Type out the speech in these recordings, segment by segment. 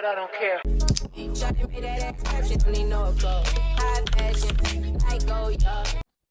but I don't care.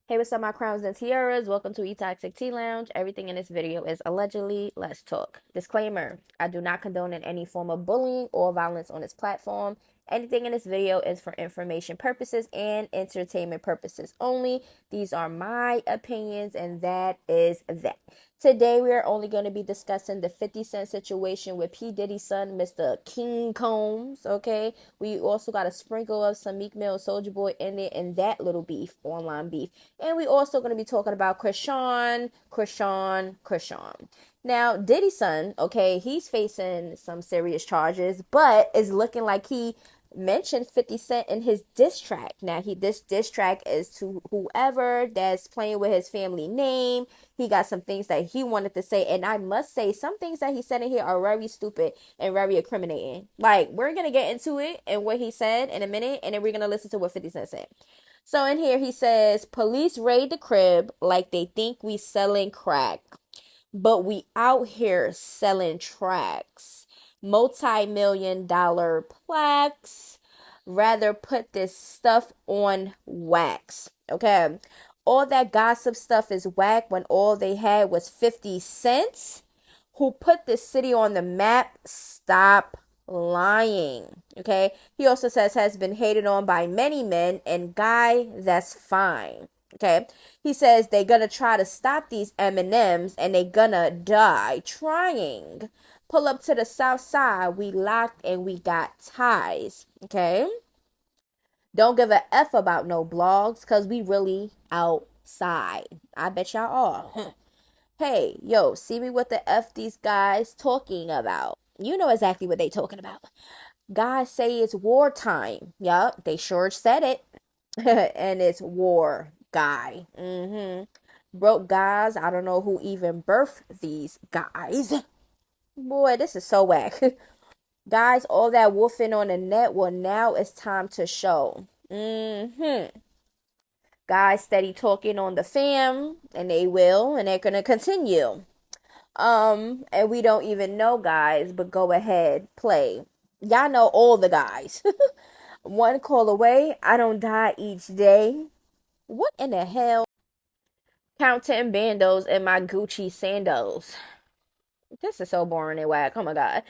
Hey, what's up, my crowns and tiaras? Welcome to E-Toxic Tea Lounge. Everything in this video is allegedly. Let's talk. Disclaimer: I do not condone in any form of bullying or violence on this platform. Anything in this video is for information purposes and entertainment purposes only. These are my opinions, and that is that. Today, we are only going to be discussing the 50 Cent situation with P. Diddy's son, Mr. King Combs, okay? We also got a sprinkle of some Meek Mill Soulja Boy in it, and that little beef, online beef. And we also going to be talking about Chrisean. Now, Diddy's son, okay, he's facing some serious charges, but it's looking like he mentioned 50 Cent in his diss track. Now, this diss track is to whoever that's playing with his family name. He got some things that he wanted to say, and I must say, some things that he said in here are very stupid and very incriminating. Like, we're going to get into it and what he said in a minute, and then we're going to listen to what 50 Cent said. So in here, he says, police raid the crib like they think we selling crack, but we out here selling tracks. Multi-million-dollar plaques. Rather put this stuff on wax. Okay. All that gossip stuff is whack when all they had was 50 cents. Who put this city on the map? Stop lying. Okay. He also says has been hated on by many men, and guy, that's fine. Okay. He says they're gonna try to stop these M&Ms and they gonna die trying. Pull up to the south side, we locked and we got ties. Okay. Don't give a F about no blogs, cause we really outside. I bet y'all are. Hey, yo, see me what the F these guys talking about. You know exactly what they talking about. Guys say it's wartime. Yup, they sure said it. And it's war, guy. Broke guys, I don't know who even birthed these guys. Boy, this is so whack. Guys, all that woofing on the net, well, now it's time to show. Guys steady talking on the fam, and they will, and they're gonna continue. And we don't even know guys, but go ahead, play. Y'all know all the guys. One call away, I don't die each day. What in the hell? Counting bandos in my Gucci sandals. This is so boring and whack. Oh my god.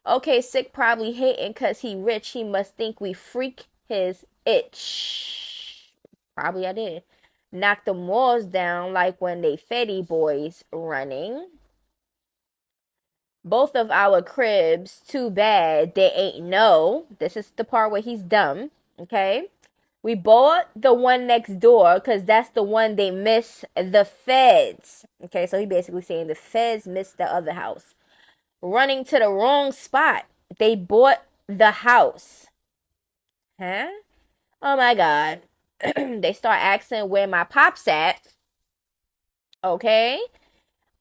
Okay, sick probably hating cause he rich. He must think we freak his itch. Probably I did. Knock the walls down like when they Fetty boys running. Both of our cribs, too bad they ain't know. This is the part where he's dumb. Okay. We bought the one next door because that's the one they miss the feds. Okay, so he basically saying the feds missed the other house. Running to the wrong spot. They bought the house. Huh? Oh my god. They start asking where my pops at. Okay.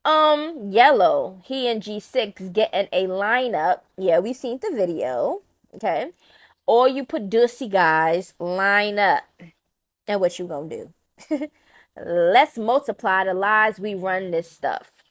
Yellow. He and G6 getting a lineup. Yeah, we seen the video. Okay. All you producer guys, line up. And what you gonna do? Let's multiply the lies we run this stuff.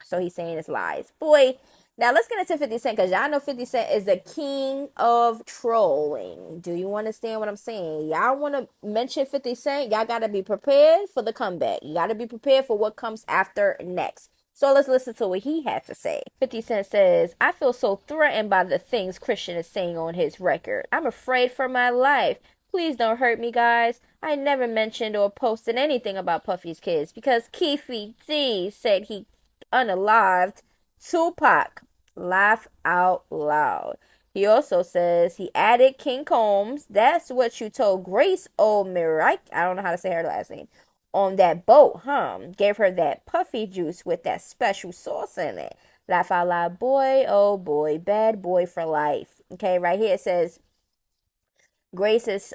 So he's saying it's lies. Boy, now let's get into 50 Cent, because y'all know 50 Cent is the king of trolling. Do you understand what I'm saying? Y'all want to mention 50 Cent? Y'all got to be prepared for the comeback. You got to be prepared for what comes after next. So let's listen to what he had to say. 50 Cent says, I feel so threatened by the things Chrisean is saying on his record. I'm afraid for my life. Please don't hurt me, guys. I never mentioned or posted anything about Puffy's kids because Keefy D said he unalived Tupac. Laugh out loud. He also says he added King Combs. That's what you told Grace O'Merrick. I don't know how to say her last name. On that boat, huh? Gave her that puffy juice with that special sauce in it. Laugh out loud, boy, oh boy, bad boy for life. Okay, right here it says Grace's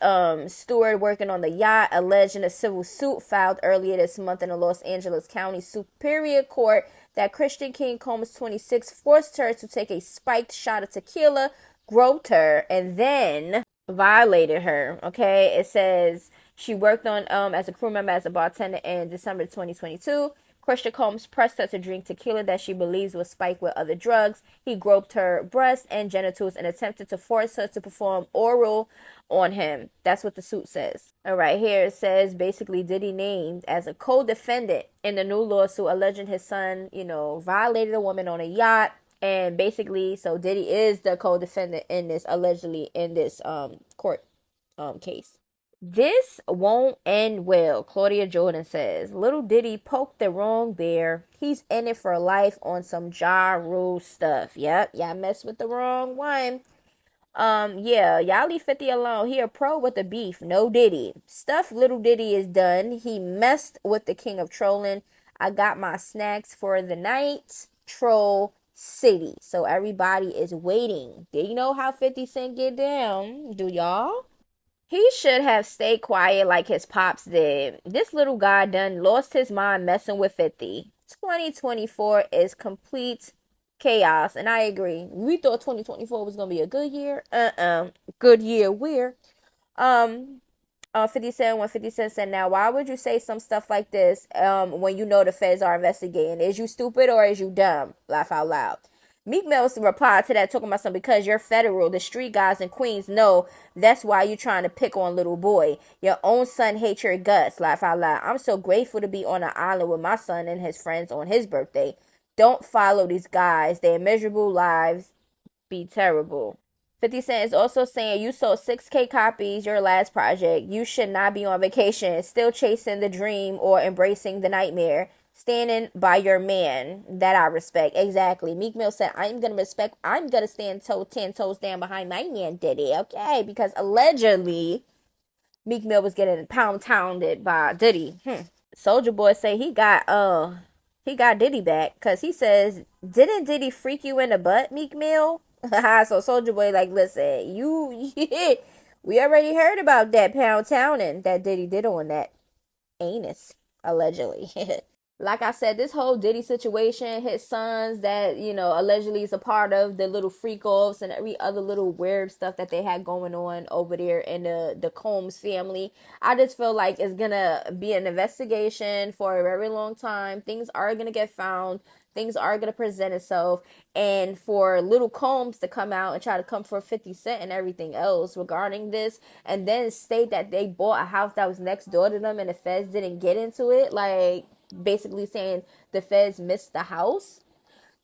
steward working on the yacht alleged in a civil suit filed earlier this month in the Los Angeles County Superior Court that Chrisean King Combs 26 forced her to take a spiked shot of tequila, groped her, and then violated her. Okay, it says she worked on as a crew member as a bartender in December 2022. Christian Combs pressed her to drink tequila that she believes was spiked with other drugs. He groped her breasts and genitals and attempted to force her to perform oral on him. That's what the suit says. All right, here it says basically Diddy named as a co-defendant in the new lawsuit alleging his son, violated a woman on a yacht. And basically, so Diddy is the co-defendant in this, allegedly, in this court case. This won't end well, Claudia Jordan says. Little Diddy poked the wrong bear. He's in it for life on some Ja Rule stuff. Yep, y'all messed with the wrong one. Yeah, y'all leave 50 alone. He a pro with the beef. No Diddy. Stuff little Diddy is done. He messed with the king of trolling. I got my snacks for the night. Troll City. So everybody is waiting. Do you know how 50 Cent get down? Do y'all? He should have stayed quiet like his pops did. This little guy done lost his mind messing with 50. 2024 is complete chaos, and I agree. We thought 2024 was gonna be a good year. Good year where? 50 Cent, when 50 Cent said, now, why would you say some stuff like this when you know the feds are investigating? Is you stupid or is you dumb? Laugh out loud. Meek Mill's replied to that, talking about something, because you're federal, the street guys in Queens know that's why you trying to pick on little boy. Your own son hates your guts. Laugh out loud. I'm so grateful to be on an island with my son and his friends on his birthday. Don't follow these guys. Their miserable lives be terrible. 50 Cent is also saying you sold 6K copies your last project. You should not be on vacation, still chasing the dream or embracing the nightmare. Standing by your man, that I respect. Exactly. Meek Mill said, I'm gonna stand 10 toes down behind my man Diddy. Okay, because allegedly Meek Mill was getting pounded by Diddy. Soldier Boy say he got Diddy back, because he says, didn't Diddy freak you in the butt, Meek Mill? So Soldier Boy like, listen, we already heard about that pounding that Diddy did on that anus, allegedly. Like I said, this whole Diddy situation, his sons that, allegedly is a part of the little freak offs and every other little weird stuff that they had going on over there in the Combs family. I just feel like it's gonna be an investigation for a very long time. Things are gonna get found. Things are gonna present itself. And for little Combs to come out and try to come for 50 Cent and everything else regarding this, and then state that they bought a house that was next door to them and the feds didn't get into it, like basically saying the feds missed the house.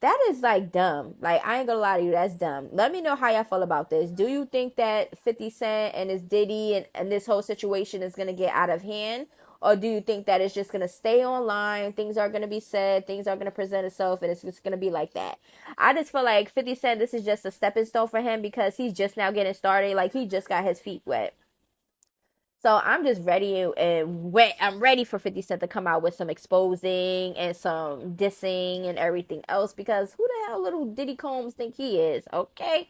That is like dumb. Like, I ain't gonna lie to you, that's dumb. Let me know how y'all feel about this. Do you think that 50 Cent and his Diddy and this whole situation is gonna get out of hand? Or do you think that it's just gonna stay online, things are gonna be said, things are gonna present itself, and it's just gonna be like that? I just feel like 50 Cent, this is just a stepping stone for him, because he's just now getting started. Like, he just got his feet wet. So I'm just ready and wet. I'm ready for 50 Cent to come out with some exposing and some dissing and everything else, because who the hell little Diddy Combs think he is? Okay.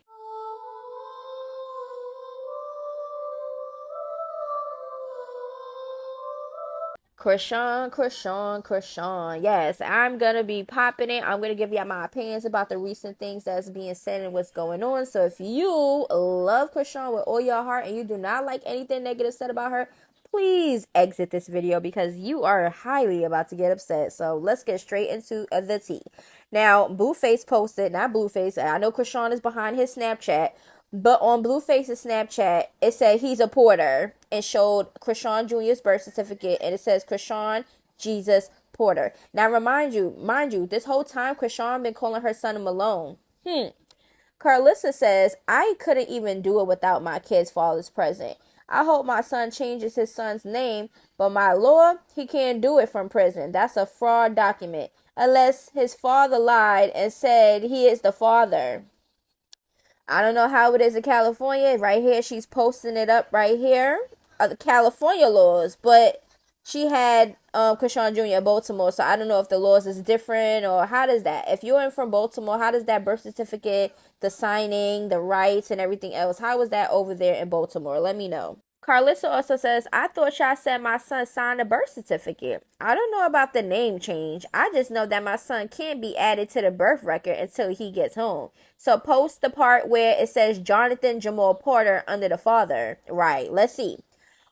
Chrisean. Yes, I'm gonna be popping it. I'm gonna give y'all my opinions about the recent things that's being said and what's going on. So if you love Chrisean with all your heart and you do not like anything negative said about her, please exit this video, because you are highly about to get upset. So let's get straight into the tea. Now, Blueface posted, not Blueface, I know Chrisean is behind his Snapchat, but on Blueface's Snapchat, it said he's a Porter and showed Chrisean Jr.'s birth certificate, and it says Chrisean Jesus Porter. Now, mind you, this whole time Chrisean been calling her son Malone. Carlissa says, I couldn't even do it without my kid's father's present. I hope my son changes his son's name, but my lord, he can't do it from prison. That's a fraud document. Unless his father lied and said he is the father. I don't know how it is in California. Right here, she's posting it up right here. The California laws, but she had Chrisean Jr. in Baltimore, so I don't know if the laws is different, or how does that? If you're in from Baltimore, how does that birth certificate, the signing, the rights, and everything else, how was that over there in Baltimore? Let me know. Carlissa also says, I thought y'all said my son signed a birth certificate. I don't know about the name change. I just know that my son can't be added to the birth record until he gets home. So post the part where it says Jonathan Jamal Porter under the father. Right, let's see.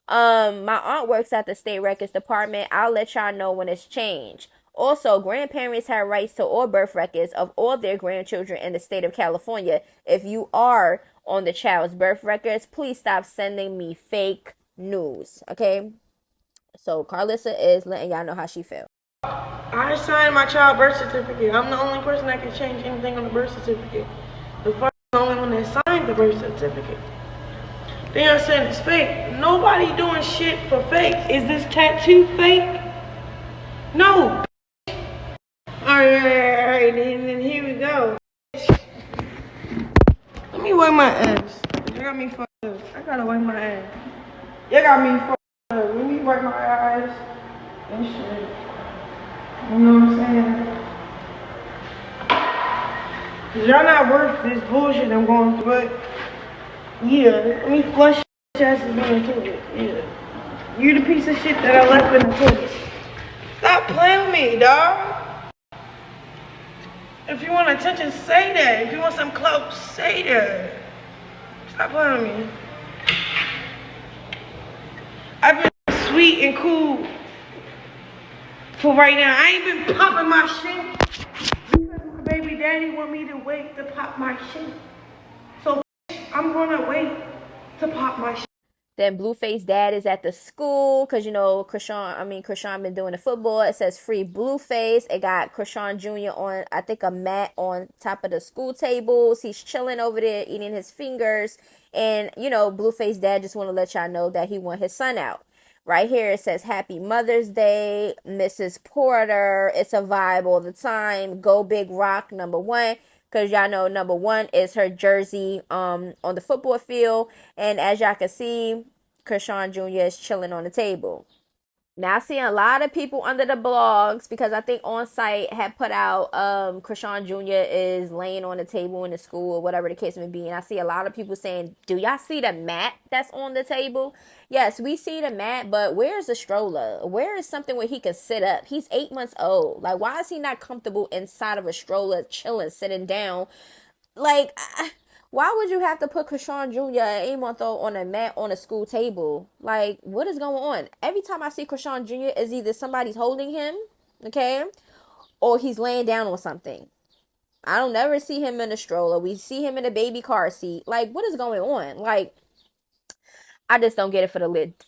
My aunt works at the state records department. I'll let y'all know when it's changed. Also, grandparents have rights to all birth records of all their grandchildren in the state of California. If you are on the child's birth records, please stop sending me fake news. Okay? So Carlissa is letting y'all know how she feels. I signed my child birth certificate. I'm the only person that can change anything on the birth certificate. The father's the only one that signed the birth certificate. They are saying it's fake. Nobody doing shit for fake. Is this tattoo fake? No. Alright, then here we go. Let me wipe my ass. You got me fucked up. I gotta wipe my ass. You got me fucked up. Let me wipe my eyes and shit. You know what I'm saying? Cause y'all not worth this bullshit I'm going through. But yeah, let me flush your asses down the toilet. Yeah. You the piece of shit that I left in the toilet. Stop playing with me, dog. If you want attention, say that. If you want some clout, say that. Stop playing with me. I've been sweet and cool for right now. I ain't been popping my shit because my baby daddy want me to wait to pop my shit. So I'm gonna wait to pop my shit. Then Blueface dad is at the school because, you know, Chrisean been doing the football. It says free Blueface. It got Chrisean Jr. on, I think, a mat on top of the school tables. He's chilling over there, eating his fingers. And, you know, Blueface dad just want to let y'all know that he want his son out. Right here it says Happy Mother's Day, Mrs. Porter. It's a vibe all the time. Go Big Rock, #1. Because y'all know #1 is her jersey on the football field. And as y'all can see, Chrisean Jr. is chilling on the table. Now I see a lot of people under the blogs because I think On Site had put out Chrisean Jr. is laying on the table in the school or whatever the case may be. And I see a lot of people saying, do y'all see the mat that's on the table? Yes, we see the mat, but where's the stroller? Where is something where he can sit up? He's 8 months old. Like, why is he not comfortable inside of a stroller, chilling, sitting down? Like, why would you have to put Chrisean Jr. at 8 month old on a mat on a school table? Like, what is going on? Every time I see Chrisean Jr. is either somebody's holding him, okay, or he's laying down on something. I don't never see him in a stroller. We see him in a baby car seat. Like, what is going on? Like, I just don't get it for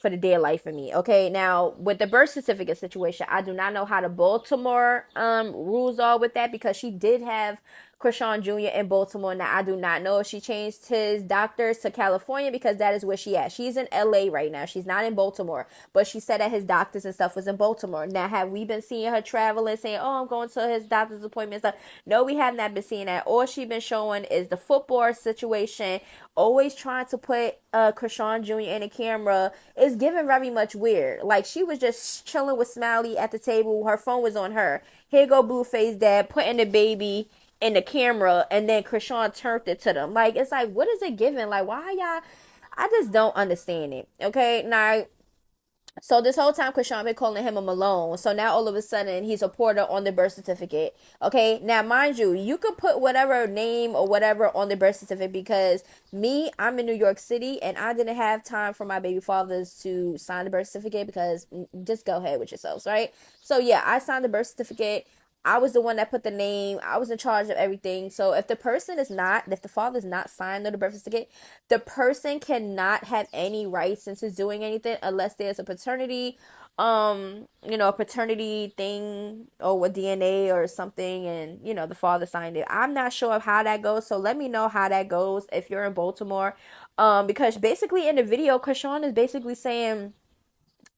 the dear life of me. Okay, now with the birth certificate situation, I do not know how the Baltimore rules are with that because she did have Chrisean Jr. in Baltimore. Now I do not know if she changed his doctors to California because that is where she at. She's in LA right now. She's not in Baltimore, but she said that his doctors and stuff was in Baltimore. Now have we been seeing her traveling, saying, "Oh, I'm going to his doctor's appointment," stuff? No, we have not been seeing that. All she been showing is the football situation. Always trying to put Chrisean Jr. in the camera is giving very much weird. Like she was just chilling with Smiley at the table. Her phone was on her. Here go Blueface dad putting the baby in the camera, and then Chrisean turned it to them. Like it's like, what is it giving? Like why y'all? I just don't understand it. Okay, now. So this whole time, Chrisean been calling him a Malone. So now all of a sudden, he's a Porter on the birth certificate. Okay, now mind you, you could put whatever name or whatever on the birth certificate because me, I'm in New York City and I didn't have time for my baby fathers to sign the birth certificate because just go ahead with yourselves, right? So yeah, I signed the birth certificate. I was the one that put the name. I was in charge of everything. So if the person is not, if the father is not signed on the birth certificate, the person cannot have any rights into doing anything unless there's a paternity, a paternity thing or with DNA or something, and the father signed it. I'm not sure of how that goes. So let me know how that goes if you're in Baltimore, because basically in the video, Chrisean is basically saying,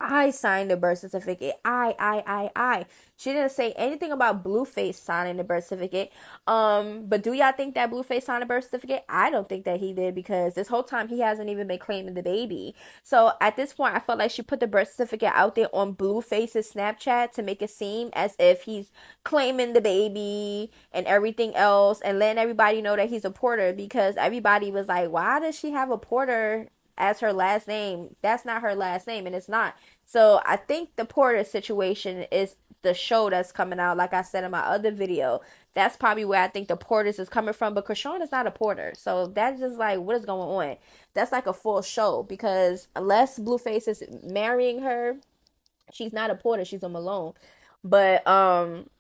I signed the birth certificate. I. She didn't say anything about Blueface signing the birth certificate. But do y'all think that Blueface signed the birth certificate? I don't think that he did because this whole time he hasn't even been claiming the baby. So at this point, I felt like she put the birth certificate out there on Blueface's Snapchat to make it seem as if he's claiming the baby and everything else and letting everybody know that he's a Porter because everybody was like, why does she have a Porter as her last name? That's not her last name, and it's not. So I think the Porter situation is the show that's coming out. Like I said in my other video, that's probably where I think the Porters is coming from. But Chrisean is not a Porter, so that's just like, what is going on? That's like a full show because unless Blueface is marrying her, she's not a Porter. She's a Malone. But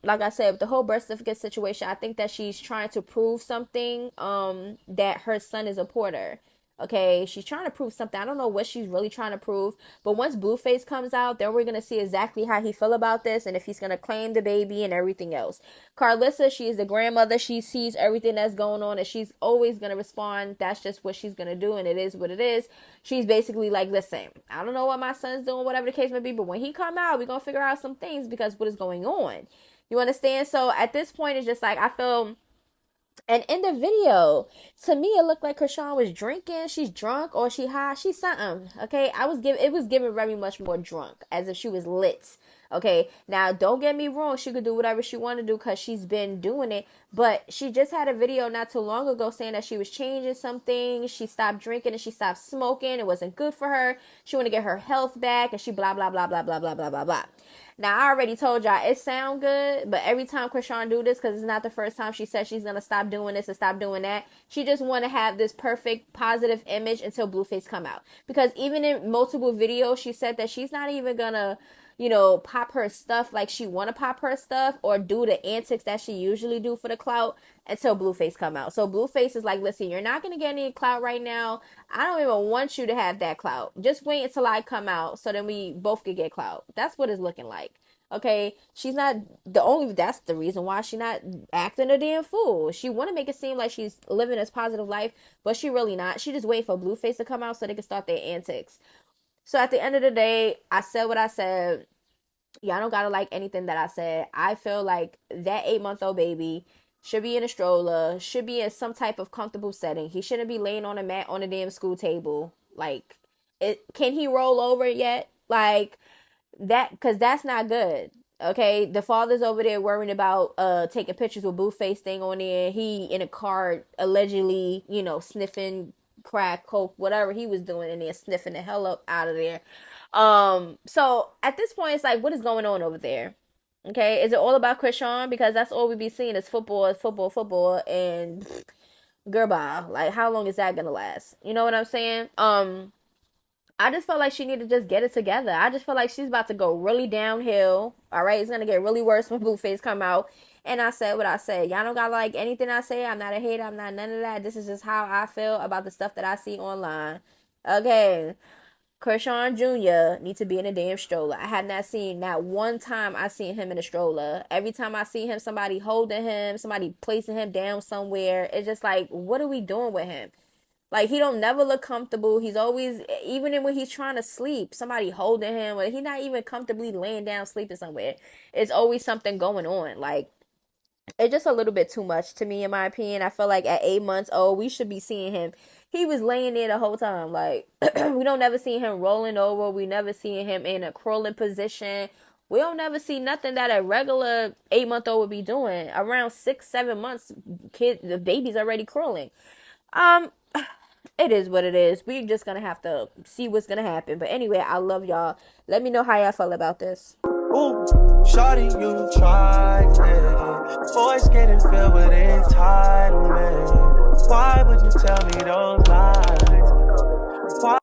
like I said, with the whole birth certificate situation, I think that she's trying to prove something, that her son is a porter. Okay, she's trying to prove something. I don't know what she's really trying to prove, but once Blueface comes out, then we're gonna see exactly how he feel about this and if he's gonna claim the baby and everything else. Carlissa, she is the grandmother. She sees everything that's going on, and she's always gonna respond. That's just what she's gonna do, and it is what it is. She's basically like, listen, I don't know what my son's doing, whatever the case may be, but when he come out, we're gonna figure out some things because what is going on. You understand? So at this point, it's just like I feel. And in the video, to me, it looked like Chrisean was drinking. She's drunk or she high. She's something. Okay, it was given very much more drunk, as if she was lit. Okay, now don't get me wrong. She could do whatever she wanted to do because she's been doing it. But she just had a video not too long ago saying that she was changing some things. She stopped drinking and she stopped smoking. It wasn't good for her. She want to get her health back, and she blah blah blah blah blah blah blah blah blah. Now, I already told y'all it sound good, but every time Chrisean do this, because it's not the first time she said she's going to stop doing this and stop doing that, she just want to have this perfect positive image until Blueface come out. Because even in multiple videos, she said that she's not even going to, pop her stuff like she want to pop her stuff or do the antics that she usually do for the clout until Blueface come out. So Blueface is like, listen, you're not going to get any clout right now. I don't even want you to have that clout. Just wait until I come out so then we both could get clout. That's what it's looking like. Okay, she's not that's the reason why she's not acting a damn fool. She want to make it seem like she's living this positive life, but she really not. She just wait for Blueface to come out so they can start their antics. So at the end of the day, I said what I said. Y'all don't gotta like anything that I said. I feel like that 8-month-old baby should be in a stroller, should be in some type of comfortable setting. He shouldn't be laying on a mat on a damn school table. Like, can he roll over yet? Like, that, because that's not good. Okay, the father's over there worrying about taking pictures with Blueface thing on there. He in a car allegedly, sniffing crack, coke, whatever he was doing in there, sniffing the hell up out of there. So at this point, it's like, what is going on over there? Okay, is it all about Chrisean? Because that's all we be seeing is football, football, football, and goodbye. Like, how long is that gonna last? You know what I'm saying? I just felt like she needed to just get it together. I just feel like she's about to go really downhill. All right, it's gonna get really worse when Blueface come out. And I said what I said. Y'all don't got like anything I say. I'm not a hater. I'm not none of that. This is just how I feel about the stuff that I see online. Okay, Chrisean Jr. needs to be in a damn stroller. I have not seen not one time I seen him in a stroller. Every time I see him, somebody holding him, somebody placing him down somewhere. It's just like, what are we doing with him? Like, he don't never look comfortable. He's always, even when he's trying to sleep, somebody holding him, or he not even comfortably laying down sleeping somewhere. It's always something going on. Like, it's just a little bit too much to me, in my opinion. I feel like at 8 months old, we should be seeing him. He was laying there the whole time. Like, we don't never see him rolling over. We never see him in a crawling position. We don't never see nothing that a regular 8-month-old would be doing. Around 6, 7 months, the baby's already crawling. It is what it is. We're just gonna have to see what's gonna happen. But anyway, I love y'all. Let me know how y'all feel about this. Ooh, shawty, you tried it. Voice getting filled with entitlement. Why would you tell me those lies? Why